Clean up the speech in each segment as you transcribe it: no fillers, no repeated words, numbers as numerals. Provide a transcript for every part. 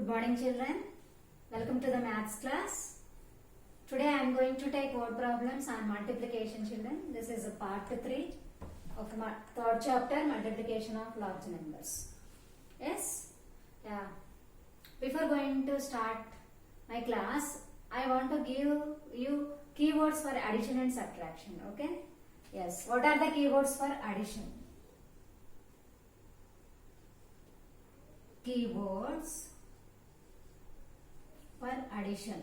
Good morning children. Welcome to the maths class. Today I am going to take word problems on multiplication children. This is a part 3 of third chapter, multiplication of large numbers. Yes? Yeah. Before going to start my class, I want to give you keywords for addition and subtraction. Okay? Yes. What are the keywords for addition? Keywords for addition.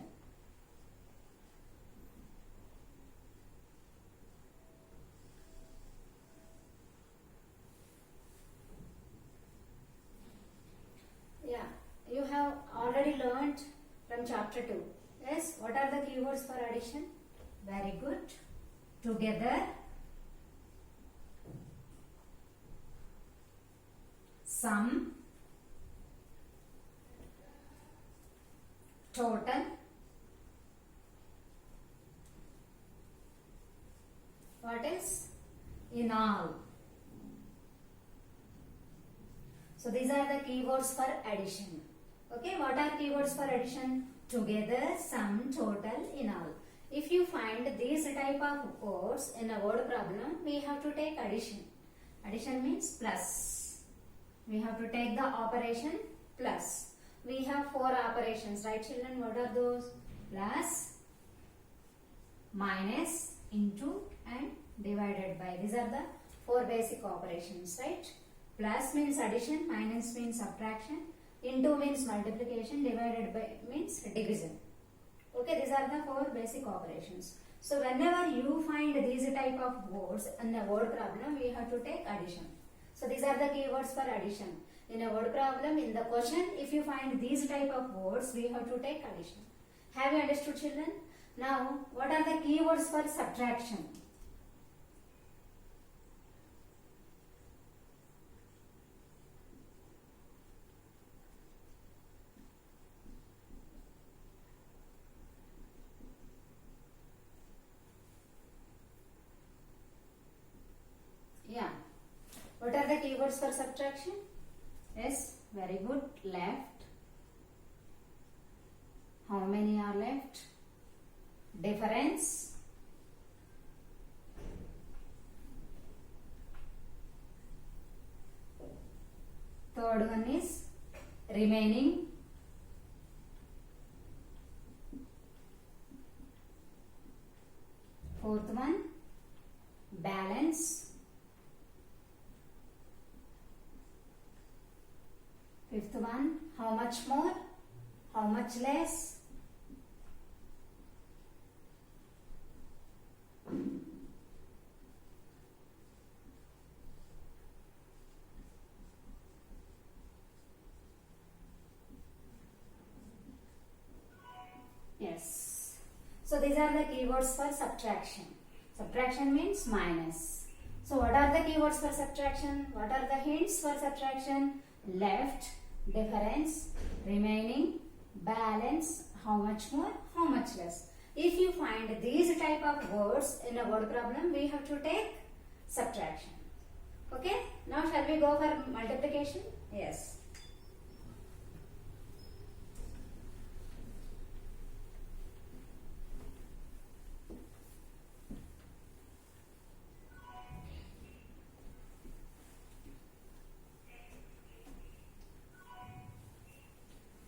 Yeah, you have already learned from chapter 2. Yes, what are the keywords for addition? Very good. Together, sum, total, what is in all. So these are the keywords for addition. Okay, what are keywords for addition? Together, sum, total, in all. If you find these type of words in a word problem, we have to take addition. Addition means plus. We have to take the operation plus. We have 4 operations, right children? What are those? Plus, minus, into and divided by. These are the 4 basic operations, right? Plus means addition, minus means subtraction, into means multiplication, divided by means division. Okay, these are the 4 basic operations. So whenever you find these type of words in a word problem, we have to take addition. So these are the keywords for addition. In a word problem, in the question, if you find these type of words, we have to take addition. Have you understood children? Now, what are the keywords for subtraction? Yeah. What are the keywords for subtraction? Yes, very good. Left. How many are left? Difference. Third one is remaining. Fourth one, balance. Fifth one, how much more, how much less. Yes. So these are the keywords for subtraction. Subtraction means minus. So what are the keywords for subtraction? What are the hints for subtraction? Left, difference, remaining, balance, how much more, how much less. If you find these type of words in a word problem, we have to take subtraction. Okay, now shall we go for multiplication? Yes.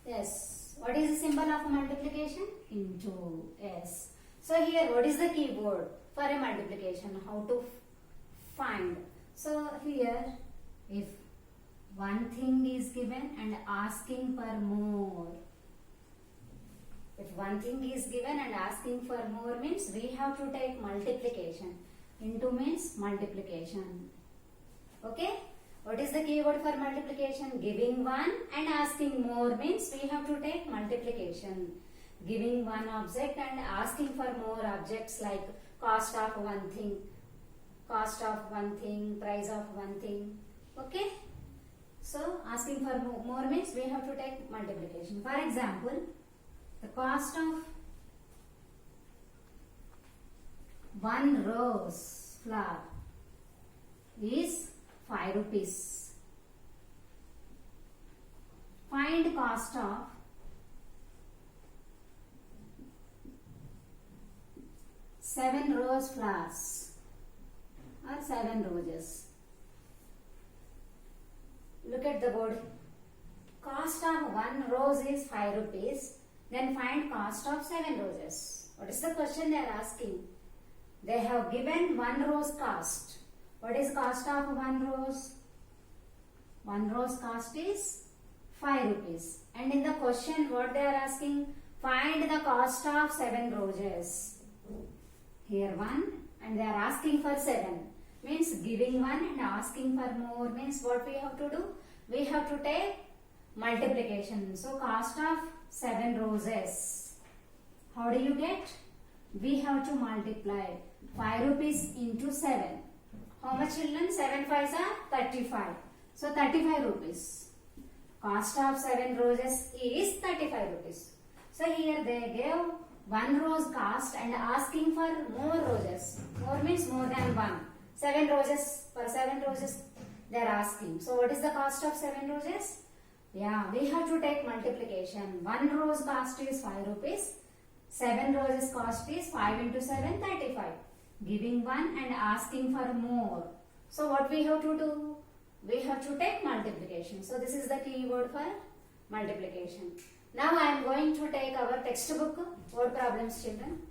Yes. What is the symbol of multiplication? Into. Yes. So here, what is the keyword for a multiplication? How to find? So here, if one thing is given and asking for more. If one thing is given and asking for more means we have to take multiplication. Into means multiplication. Okay? What is the keyword for multiplication? Giving one and asking more means we have to take multiplication. Giving one object and asking for more objects like cost of one thing, price of one thing. Okay? So, asking for more means we have to take multiplication. For example, the cost of 1 rose flower is 5 rupees. Find cost of 7 rose flowers or 7 roses. Look at the board. Cost of 1 rose is 5 rupees. Then find cost of 7 roses. What is the question they are asking? They have given 1 rose cost. What is cost of 1 rose? 1 rose cost is 5 rupees. And in the question what they are asking? Find the cost of 7 roses. Here 1 and they are asking for 7. Means giving 1 and asking for more means what we have to do? We have to take multiplication. So cost of 7 roses. How do you get? We have to multiply 5 rupees into 7. How much children? 7 5s are 35. So 35 rupees. Cost of 7 roses is 35 rupees. So here they gave 1 rose cost and asking for more roses. More means more than 1. 7 roses, for 7 roses they are asking. So what is the cost of 7 roses? Yeah, we have to take multiplication. 1 rose cost is 5 rupees. 7 roses cost is 5 into 7, 35. Giving 1 and asking for more. So what we have to do? We have to take multiplication. So this is the key word for multiplication. Now I am going to take our textbook word problems, children.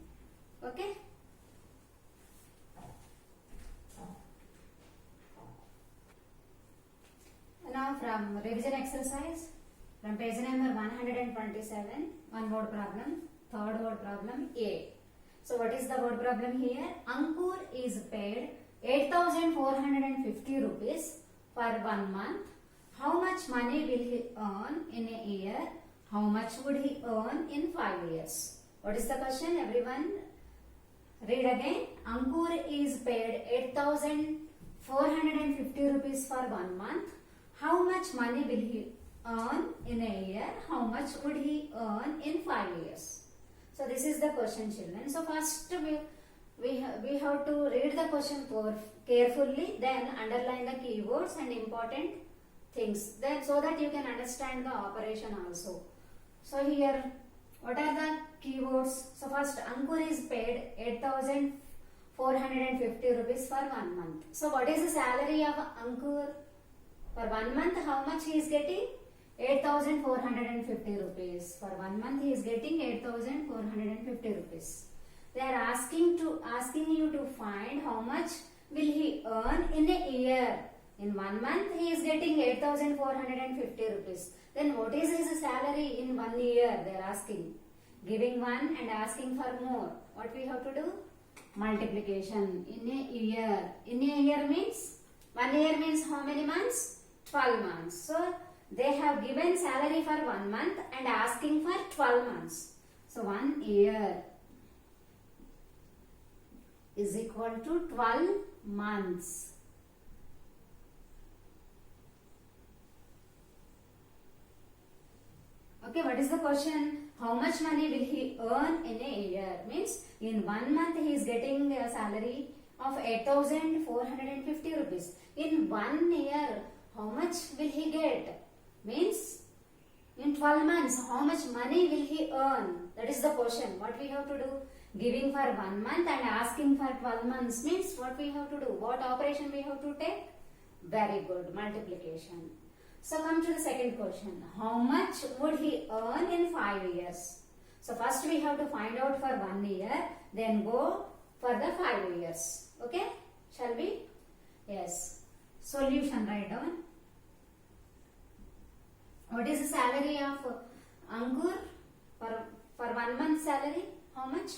Okay? Now from revision exercise, from page number 127, one word problem, third word problem A. So what is the word problem here? Ankur is paid 8,450 rupees for 1 month. How much money will he earn in a year? How much would he earn in 5 years? What is the question? Everyone read again. Ankur is paid 8,450 rupees for 1 month. How much money will he earn in a year? How much would he earn in 5 years? So this is the question, children. So first we have to read the question carefully, then underline the keywords and important things, then so that you can understand the operation also. So here, what are the keywords? So first, Ankur is paid 8,450 rupees for 1 month. So what is the salary of Ankur? For 1 month, how much he is getting? 8,450 rupees. For 1 month, he is getting 8,450 rupees. They are asking you to find how much will he earn in a year. In 1 month, he is getting 8,450 rupees. Then what is his salary in 1 year? They are asking. Giving 1 and asking for more. What we have to do? Multiplication. In a year. In a year means? 1 year means how many months? 12 months. So they have given salary for 1 month and asking for 12 months. So 1 year is equal to 12 months. Okay, what is the question? How much money will he earn in a year? Means in 1 month he is getting a salary of 8,450 rupees. In 1 year, how much will he get? Means in 12 months, how much money will he earn? That is the question. What we have to do? Giving for 1 month and asking for 12 months means what we have to do? What operation we have to take? Very good, multiplication. So come to the second question. How much would he earn in 5 years? So first we have to find out for 1 year, then go for the 5 years. Okay? Shall we? Yes. Solution, write down. What is the salary of Ankur for 1 month salary? How much?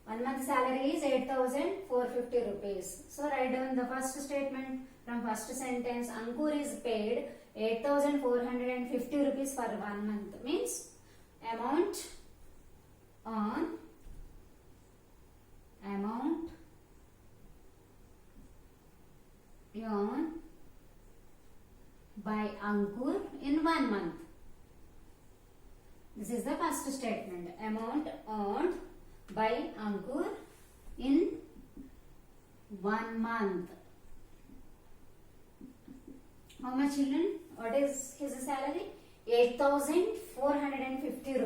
1 month salary is 8,450 rupees. So write down the first statement from first sentence. Ankur is paid 8,450 rupees for 1 month. Means amount earned by Ankur in 1 month. This is the first statement. Amount earned by Ankur in 1 month. How much, children? What is his salary? 8,450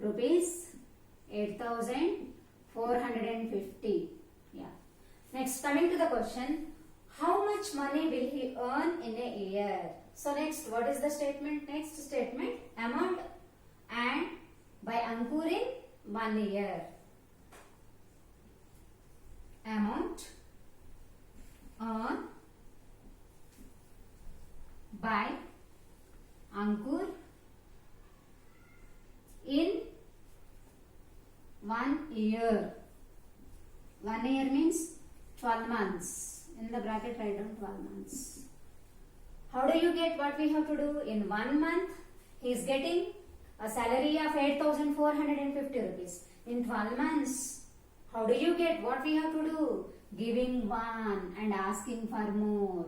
rupees. 8,450 450. Yeah. Next, coming to the question, how much money will he earn in a year? So next, what is the statement? Next statement, amount and by Ankur in 1 year. Amount earned by Ankur in 1 year. 1 year means 12 months. In the bracket write down 12 months. How do you get what we have to do? In 1 month, he is getting a salary of 8,450 rupees. In 12 months, how do you get what we have to do? Giving 1 and asking for more.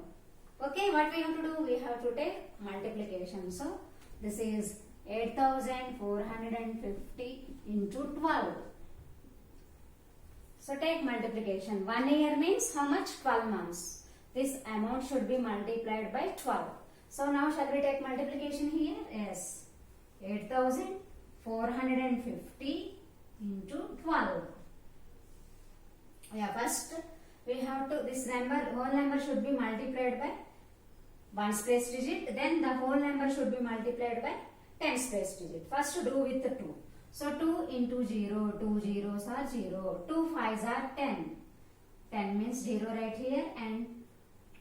Okay, what we have to do? We have to take multiplication. So, this is 8,450 into 12. So, take multiplication. 1 year means how much? 12 months. This amount should be multiplied by 12. So, now shall we take multiplication here? Yes. 8,450 into 12. Yeah, first we have to, this number, whole number should be multiplied by 1's place digit, then the whole number should be multiplied by 10's place digit. First do with 2. So 2 into 0, 2 zeros are 0, 2 5's are 10. 10 means 0 right here and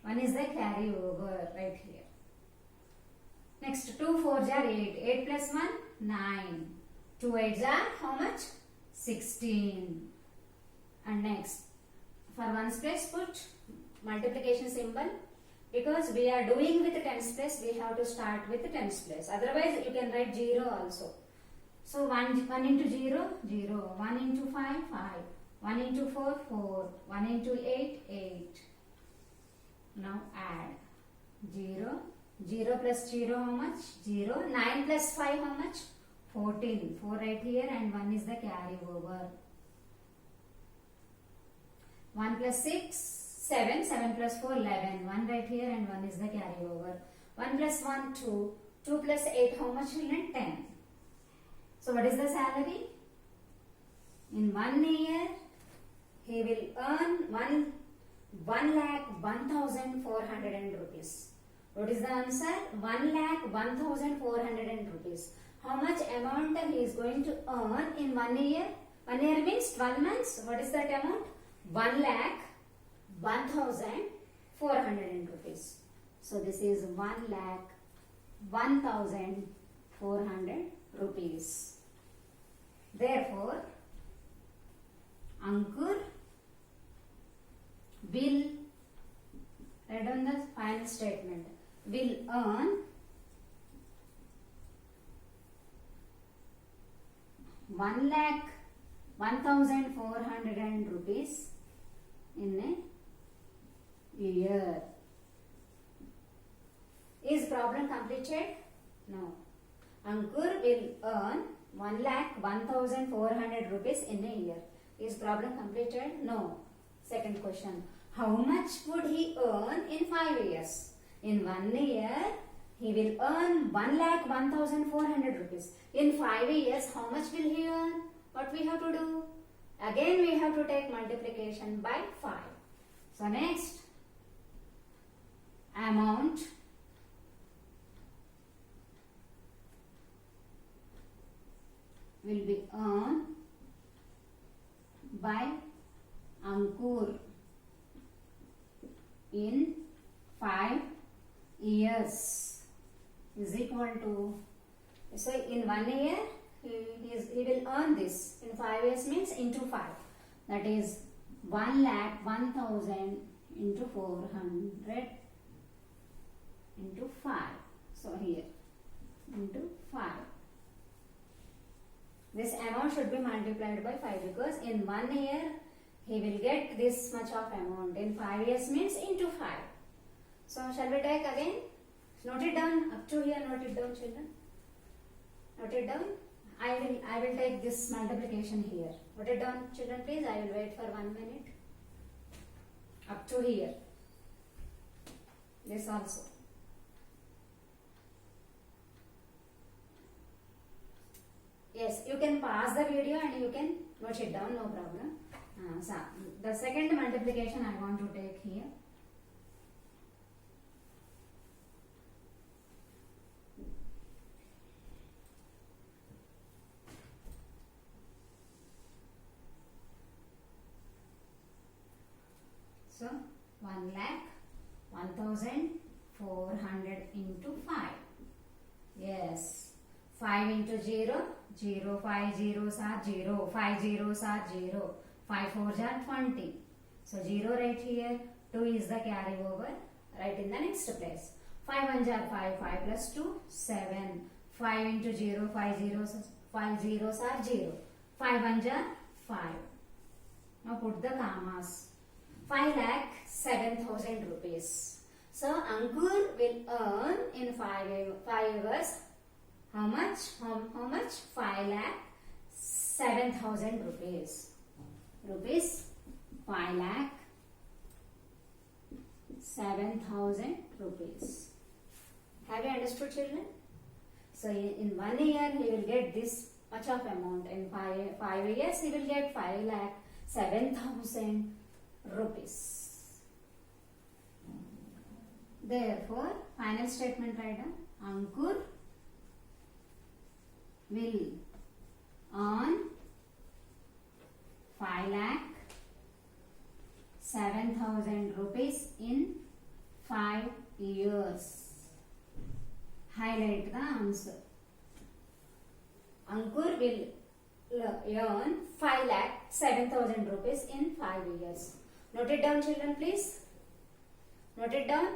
1 is the carry over right here. Next 2 4's are 8, 8 plus 1, 9. 2 8's are how much? 16. And next, for 1's place put multiplication symbol. Because we are doing with 10's place, we have to start with 10's place. Otherwise, you can write 0 also. So 1 into 0, 0. 1 into 5, 5. 1 into 4, 4. 1 into 8, 8. Now add 0. 0 plus 0 how much? 0. 9 plus 5 how much? 14. 4 right here and 1 is the carry over. 1 plus 6, 7. 7 plus 4, 11. 1 right here and 1 is the carry over. 1 plus 1, 2. 2 plus 8 how much children? 10. So what is the salary? In 1 year, he will earn 1,01,400 rupees. What is the answer? 1,01,400 rupees. How much amount he is going to earn in 1 year? 1 year means 12 months. What is that amount? 1,01,400 rupees. So this is 1,01,400 rupees. Therefore, Ankur will, write down the final statement, will earn 1,01,400 rupees in a year. Is problem completed? No. Ankur will earn 1,01,400 rupees in a year. Is problem completed? No. Second question. How much would he earn in 5 years? In 1 year, he will earn 1,01,400 rupees. In 5 years, how much will he earn? What we have to do? Again, we have to take multiplication by 5. So next, amount will be earned by Ankur in 5 years is equal to, so in 1 year he will earn this, in 5 years means into 5, that is 1,01,000 into 400 into 5. So here into 5. This amount should be multiplied by 5 because in 1 year he will get this much of amount. In 5 years means into 5. So shall we take again? Note it down. Up to here, note it down, children. Note it down. I will take this multiplication here. Note it down, children, please. I will wait for 1 minute. Up to here. This also. Yes, you can pause the video and you can Note it down, no problem. So the second multiplication I want to take here. So 1,01,400 into 5. Yes. 5 into 0, 0, 5 zeros are 0, 5 zeros are 0, 5 fours are 20. So 0 right here, 2 is the carry over, right in the next place. 5 ones are 5, 5 plus 2, 7. 5 into 0, 5 zeros are 0, 5 ones are 5. Now put the commas. 5,07,000 rupees. So Ankur will earn in 5 years how much? How much? 5,07,000 rupees. 5,07,000 rupees. Have you understood, children? So in 1 year he will get this much of amount. In 5 years he will get 5,07,000 rupees. Therefore, final statement write down. Ankur will earn 5,07,000 rupees in 5 years. Highlight the answer. Ankur will earn 5,07,000 rupees in 5 years. Note it down, children, please. Note it down.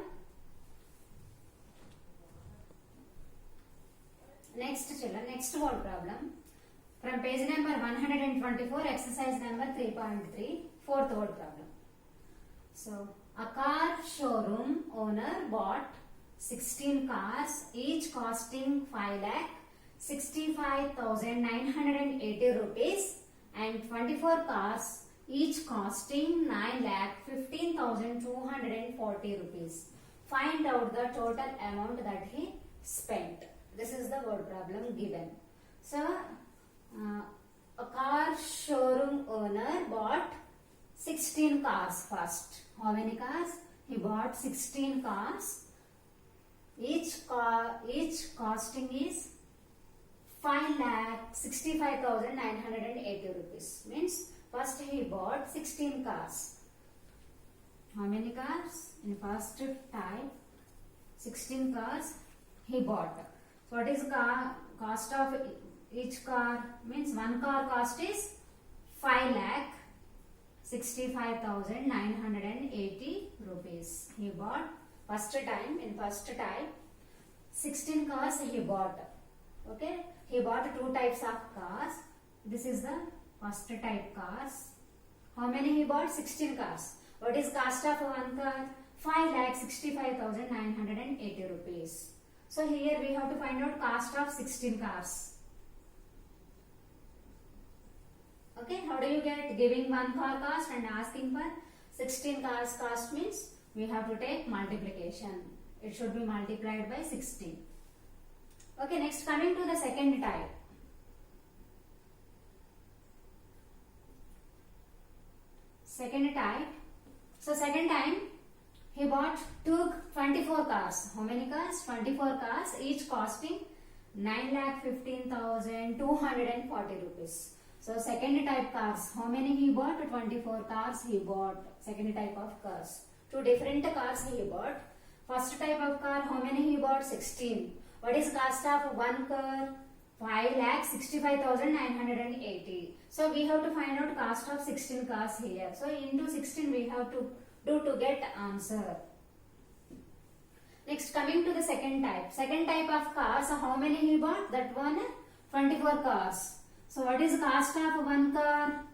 Next, children, next word problem. From page number 124, exercise number 3.3, fourth word problem. So, a car showroom owner bought 16 cars, each costing 5,65,980 rupees, and 24 cars, each costing 9,15,240 rupees. Find out the total amount that he spent. This is the word problem given. So, a car showroom owner bought 16 cars first. How many cars? He bought 16 cars. Each costing is 5,65,980 rupees. Means first he bought 16 cars. How many cars? In first type, 16 cars he bought. So what is cost of each car? Means one car cost is 5,65,980 rupees. He bought first time, in first type 16 cars he bought. Okay, he bought two types of cars. This is the first type cars. How many he bought? 16 cars. What is cost of one car? 5,65,980 rupees. So here we have to find out cost of 16 cars. Okay, how do you get? Giving one car cost and asking for 16 cars cost means we have to take multiplication. It should be multiplied by 16. Okay, next coming to the second type. Second type. So second time he bought 24 cars. How many cars? 24 cars, each costing 9,15,240 rupees. So second type cars, how many he bought? 24 cars he bought. Second type of cars. Two different cars he bought. First type of car, how many he bought? 16. What is cost of one car? 5,65,980. So we have to find out cost of 16 cars here. So into 16 we have to do to get answer. Next coming to the second type. Second type of cars, so how many he bought? That one 24 cars. So what is cost of one car?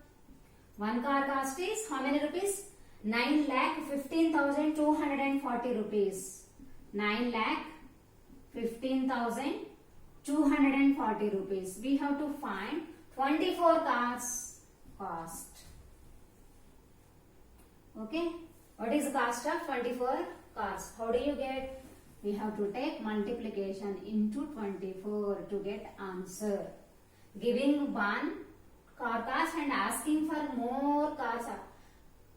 One car cost is how many rupees? 9,15,240 rupees. 9,15,240 rupees. We have to find 24 cars cost. Okay. What is the cost of 24 cars? How do you get? We have to take multiplication into 24 to get answer. Giving one car cost and asking for more cars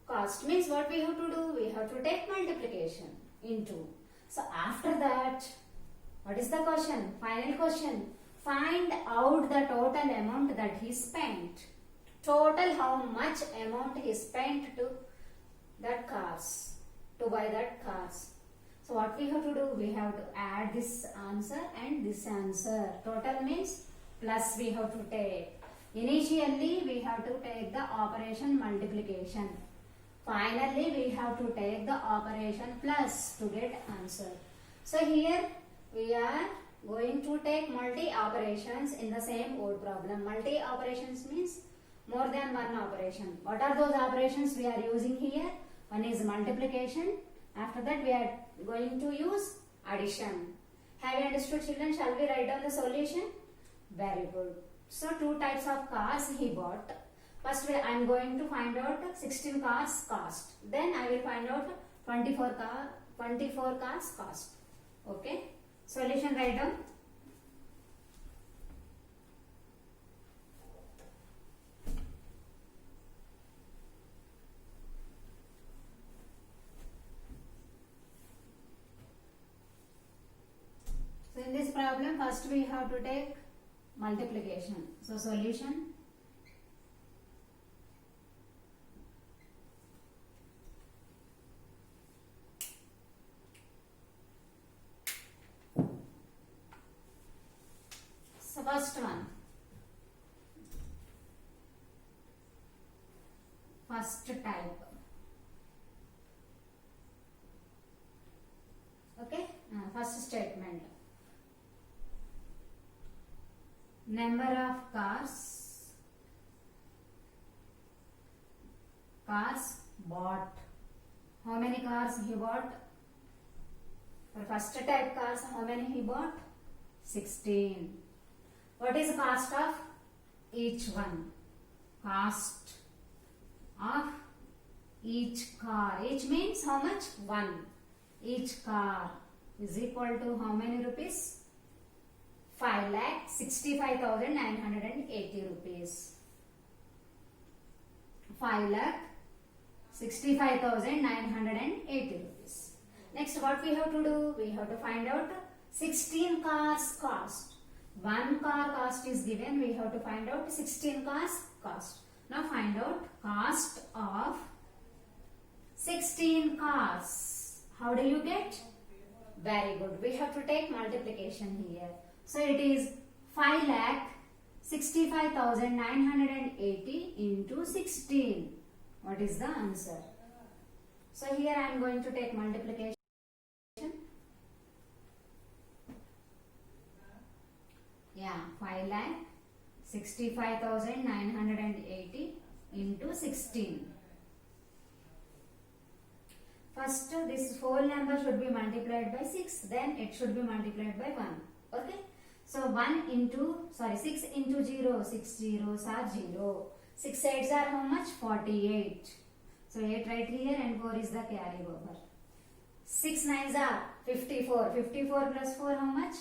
cost means what we have to do? We have to take multiplication into. So after that, what is the question? Final question. Find out the total amount that he spent. Total how much amount he spent to that cars, to buy that cars. So what we have to do? We have to add this answer and this answer. Total means plus we have to take. Initially we have to take the operation multiplication. Finally we have to take the operation plus to get answer. So here we are going to take multi operations in the same word problem. Multi operations means more than one operation. What are those operations we are using here? One is multiplication. After that we are going to use addition. Have you understood, children? Shall we write down the solution? Very good. So two types of cars he bought. First I am going to find out 16 cars cost. Then I will find out 24 cars cost. Okay. Solution write down. So in this problem, first we have to take multiplication. So solution. So first one. First type. Okay. First statement. Number of cars bought. How many cars he bought? For first type cars, how many he bought? 16. What is the cost of each one? Cost of each car. Each means how much? 1. Each car is equal to how many rupees? 5,65,980 rupees. 5,65,980 rupees. Next, what we have to do? We have to find out 16 cars cost. 1 car cost is given. We have to find out 16 cars cost. Now find out cost of 16 cars. How do you get? Very good. We have to take multiplication here. So it is 5,65,980 into 16. What is the answer? So here I am going to take multiplication. Yeah, 5,65,980 into 16. First, this whole number should be multiplied by 6. Then it should be multiplied by 1. Okay. So 6 into 0, 6 zeros are 0. 6 8s are how much? 48. So 8 right here and 4 is the carry over. 6 9s are 54. 54 plus 4 how much?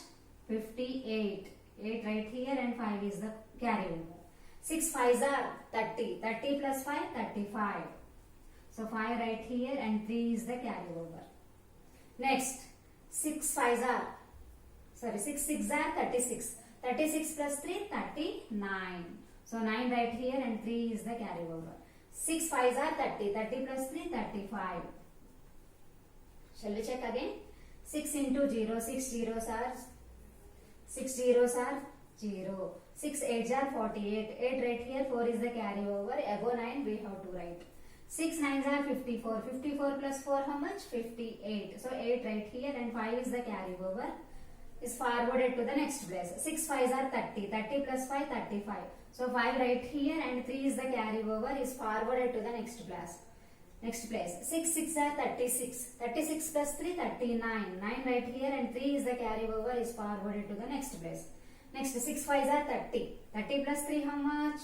58. 8 right here and 5 is the carry over. 6 5s are 30. 30 plus 5, 35. So 5 right here and 3 is the carry over. Next, 6 6s are 36. 36 plus 3, 39. So 9 right here and 3 is the carry over. 6 5s are 30. 30 plus 3, 35. Shall we check again? 6 into 0, 6 zeros are 0. 6 8s are 48. 8 right here, 4 is the carry over. Above 9 we have to write. 6 9s are 54. 54 plus 4 how much? 58. So 8 right here and 5 is the carry over. Is forwarded to the next place. 6 5s are 30. 30 plus 5, 35. So 5 right here and 3 is the carry over is forwarded to the next place. 6 6 are 36. 36 plus 3, 39. 9 right here and 3 is the carry over is forwarded to the next place. Next 6 5s are 30. 30 plus 3 how much?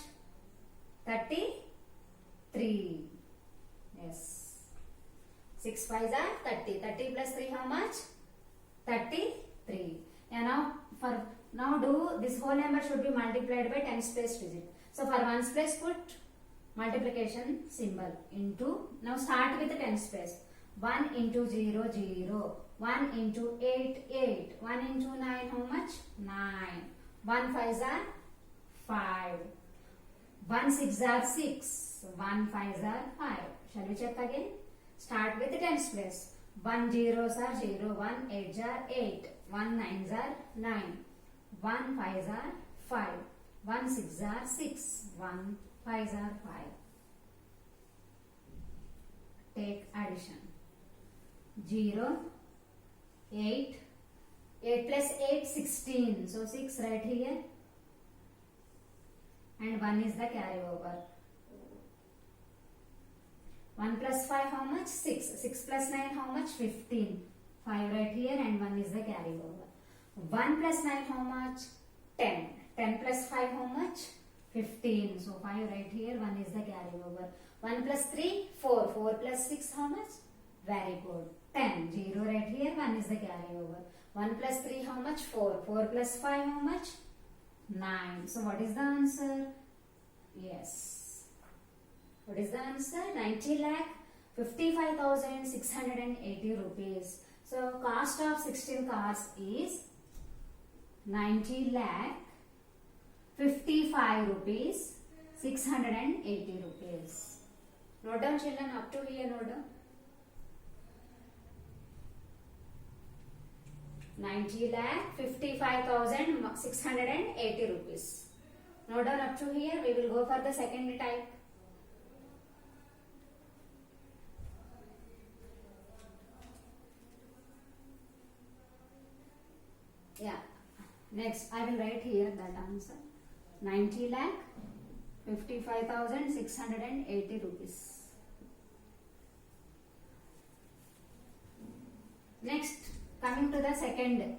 33. Yes. 6 5s are 30. 30 plus 3 how much? 33. And now for Now do this whole number should be multiplied by tens place digit. So for ones place put multiplication symbol into. Now start with the tens place. 1 into 0 0. 1 into 8 8. 1 into 9 how much? 9. 1 5s are 5. 1 6s are 6. 1 5s are 5. Shall we check again? Start with the tens place. 1 zeros are 0. 1 8s are 8. 1 9s are 9. 1 5s are 5. 1 6s are 6. 1 5s are 5. Take addition. 0, 8, 8 plus 8, 16. So 6 right here. And 1 is the carryover. 1 plus 5 how much? 6. 6 plus 9 how much? 15. 5 right here and 1 is the carryover. 1 plus 9 how much? 10. 10 plus 5 how much? 15. So 5 right here, 1 is the carryover. 1 plus 3, 4. 4 plus 6 how much? Very good. 10. 0 right here, 1 is the carryover. 1 plus 3 how much? 4. 4 plus 5 how much? 9. So what is the answer? Yes. What is the answer? 90 lakh 55,680 rupees. So cost of 16 cars is 90 lakh 55 rupees 680 rupees. Note down children, up to here note down. 90 lakh 55,680 rupees. Note down up to here. We will go for the second type. Yeah. Next, I will write here that answer. 90 lakh 55,680 rupees. Next, coming to the second.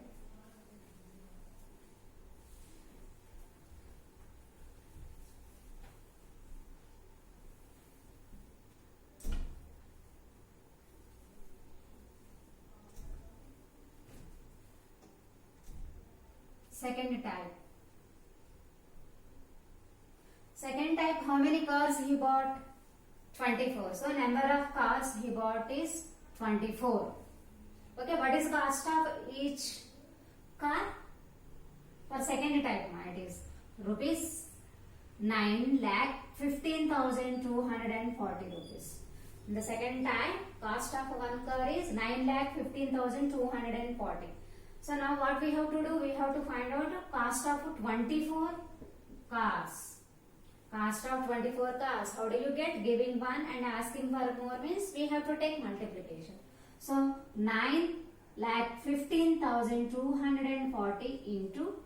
Second type. Second type, how many cars he bought? 24. So number of cars he bought is 24. Okay, what is cost of each car? For second type, it is rupees 9 lakh 15,240 rupees. In the second type, cost of one car is 9 lakh 15,240. So now what we have to do? We have to find out the cost of 24 cars. Cost of 24 cars. How do you get? Giving one and asking for more means we have to take multiplication. So 9 lakh 15,240 into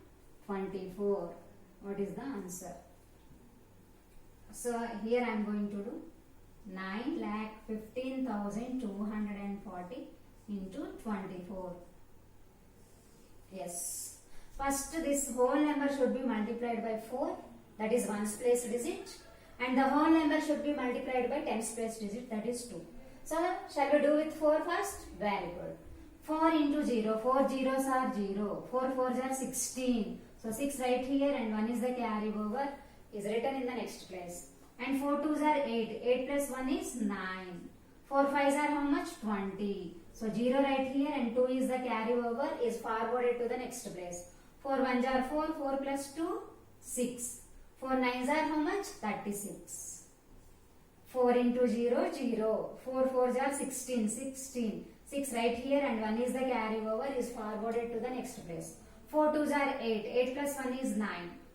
24. What is the answer? So here I am going to do 9 lakh 15,240 into 24. Yes. First this whole number should be multiplied by 4. That is ones place digit. And the whole number should be multiplied by tens place digit. That is 2. So shall we do with 4 first? Very good. 4 into 0. 4 zeros are 0. 4 4s are 16. So 6 right here and 1 is the carry over is written in the next place. And 4 2s are 8. 8 plus 1 is 9. 4 5s are how much? 20. So 0 right here and 2 is the carry over is forwarded to the next place. 4 1s are 4. 4 plus 2, 6. 4 9s are how much? 36. 4 into 0, 0. 4 4s are 16, 16. 6 right here and 1 is the carry over is forwarded to the next place. 4 2s are 8. 8 plus 1 is 9.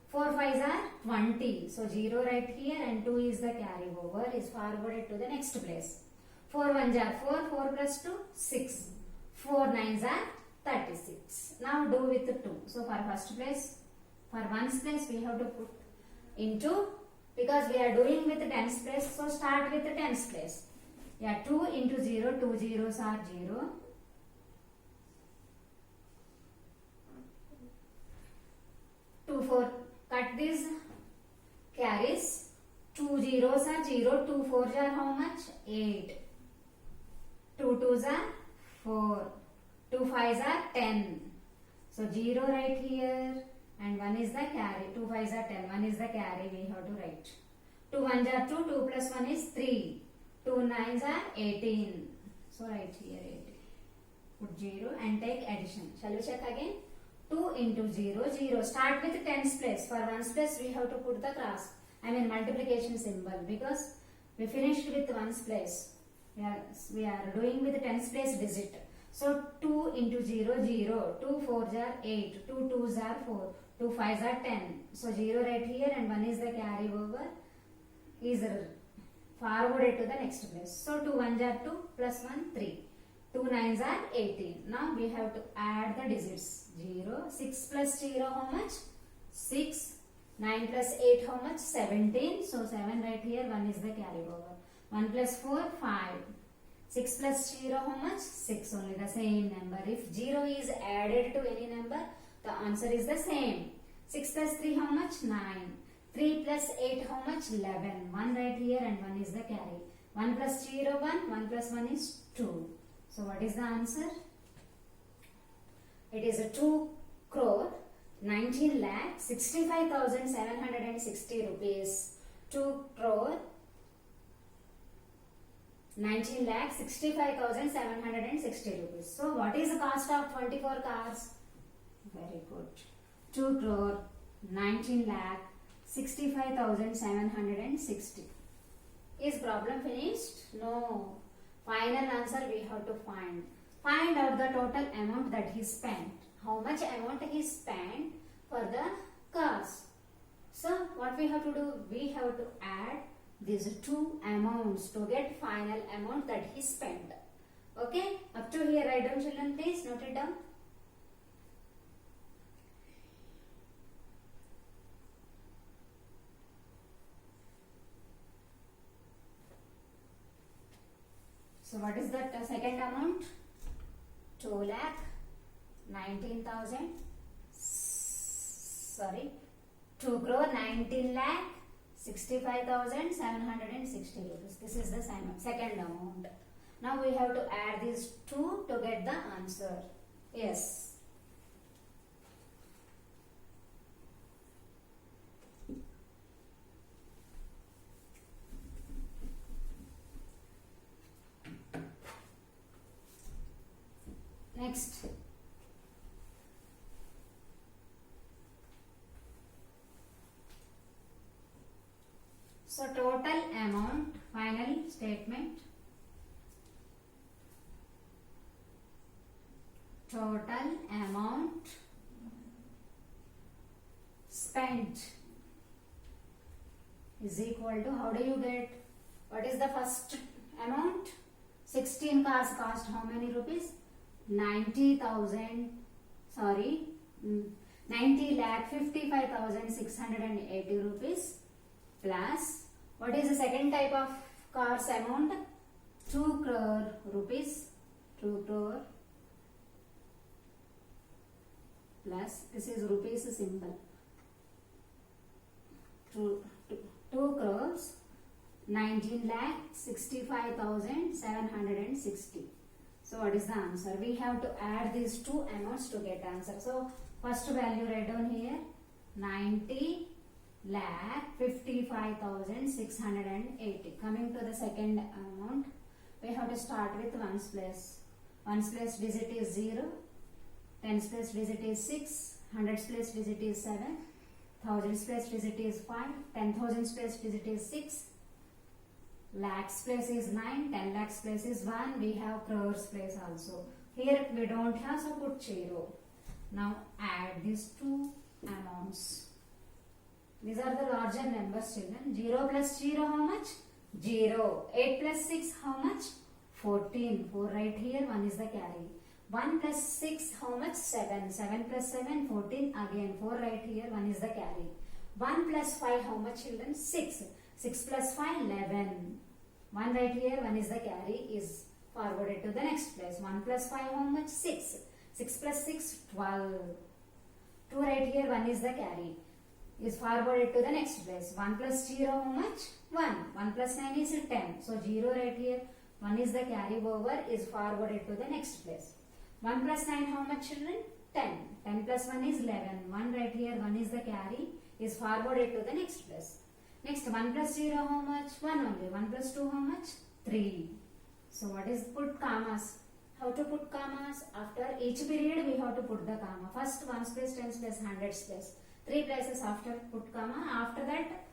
4 5s are 20. So 0 right here and 2 is the carry over is forwarded to the next place. 4 1s are 4. 4 plus 2, 6. 4 9s are 36. Now do with 2. So for first place, for ones place we have to put into, because we are doing with tens place, so start with the tens place. Yeah, 2 into 0, 2 zeros are 0. 2 4, cut these carries. 2 zeros are 0, 2 4s are how much? 8. 2 2s are 4. 2 5s are 10. So 0 right here, and 1 is the carry. 2 5s are 10. 1 is the carry. We have to write. 2 1s are 2. 2 plus 1 is 3. 2 9s are 18. So write here 18. Put 0 and take addition. Shall we check again? 2 into 0, 0. Start with tens place. For ones place, we have to put the cross. I mean multiplication symbol, because we finished with ones place. We are doing with tens place digit. So 2 into 0, 0. 2 4s are 8. 2 2s are 4. 2 5s are 10. So 0 right here and 1 is the carry over. Is forwarded to the next place. So 2 1s are 2 plus 1 3. 2 9s are 18. Now we have to add the digits. 0. 6 plus 0 how much? 6. 9 plus 8 how much? 17. So 7 right here. 1 is the carry over. 1 plus 4 5. 6 plus 0 how much? 6 only, the same number. If 0 is added to any number, the answer is the same. 6 plus 3 how much? 9. 3 plus 8 how much? 11. 1 right here and 1 is the carry. 1 plus 0 1. 1 plus 1 is 2. So what is the answer? It is a 2 crore 19 lakh 65,760 rupees. 2 crore 19 lakh 65,760 rupees. So what is the cost of 24 cars? Very good. 2 crore 19 lakh 65,760. Is problem finished? No. Final answer we have to find. Find out the total amount that he spent. How much amount he spent for the cars. So what we have to do? We have to add these two amounts to get final amount that he spent. Okay? Up to here, write down children, please. Note it down. So what is that second amount? 2 lakh 19,000. Sorry, 2 crore 19 lakh 65,760 rupees. This is the second amount. Now we have to add these two to get the answer. Yes. Next. So total amount, final statement. Total amount spent is equal to, how do you get, what is the first amount? 16 cars cost how many rupees? 90,000, sorry, 90 lakh 55,680 rupees plus, what is the second type of cars amount? 2 crore rupees, 2 crore plus, this is rupees symbol, 2 crores 19 lakh 65,760. So what is the answer? We have to add these two amounts to get answer. So first value write down here, 90 lakh 55,680. Coming to the second amount, we have to start with ones place. Ones place digit is 0, tens place digit is 6, hundreds place digit is 7, thousands place digit is 5, 10,000s place digit is 6, lakhs place is 9, 10 lakhs place is 1, we have crores place also. Here we don't have, so put 0. Now add these two amounts. These are the larger numbers, children. 0 plus 0 how much? 0. 8 plus 6 how much? 14. 4 right here, 1 is the carry. 1 plus 6 how much? 7. 7 plus 7, 14. Again 4 right here, 1 is the carry. 1 plus 5 how much, children? 6. 6 plus 5, 11. 1 right here, 1 is the carry, is forwarded to the next place. 1 plus 5 how much? 6. 6 plus 6, 12. 2 right here, 1 is the carry, is forwarded to the next place. 1 plus 0 how much? 1. 1 plus 9 is 10. So 0 right here, 1 is the carry over, is forwarded to the next place. 1 plus 9 how much, children? 10. 10 plus 1 is 11. 1 right here, 1 is the carry, is forwarded to the next place. Next, 1 plus 0 how much? 1 only. 1 plus 2 how much? 3. So what is put commas? How to put commas? After each period we have to put the comma. First 1's place, 10's place, 100's place. 3 places after put comma. After that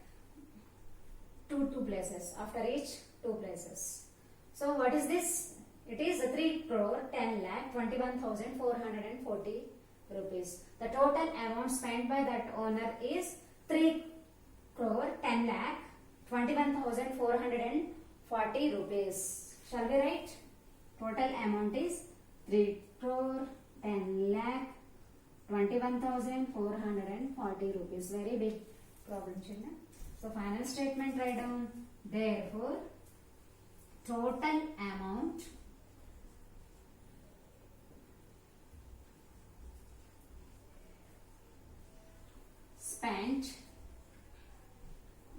two places. After each 2 places. So what is this? It is 3 crore 10 lakh 21,440 rupees. The total amount spent by that owner is 3 crore 10 lakh 21,440 rupees. Shall we write? Total amount is 3 crore 10 lakh 21,440 rupees. Very big problem, children. So final statement write down. Therefore, total amount spent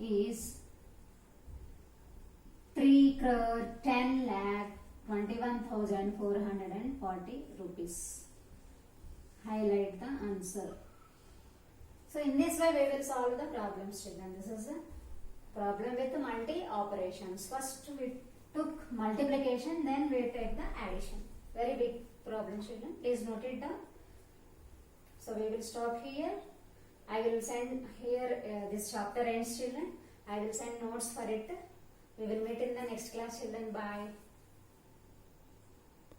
is 3 crore 10 lakh 21,440 rupees. Highlight the answer. So in this way we will solve the problems, children. This is a problem with multi operations. First we took multiplication, then we take the addition. Very big problem, children. Please note it down. So we will stop here. I will send here this chapter ends, children. I will send notes for it. We will meet in the next class, children. Bye.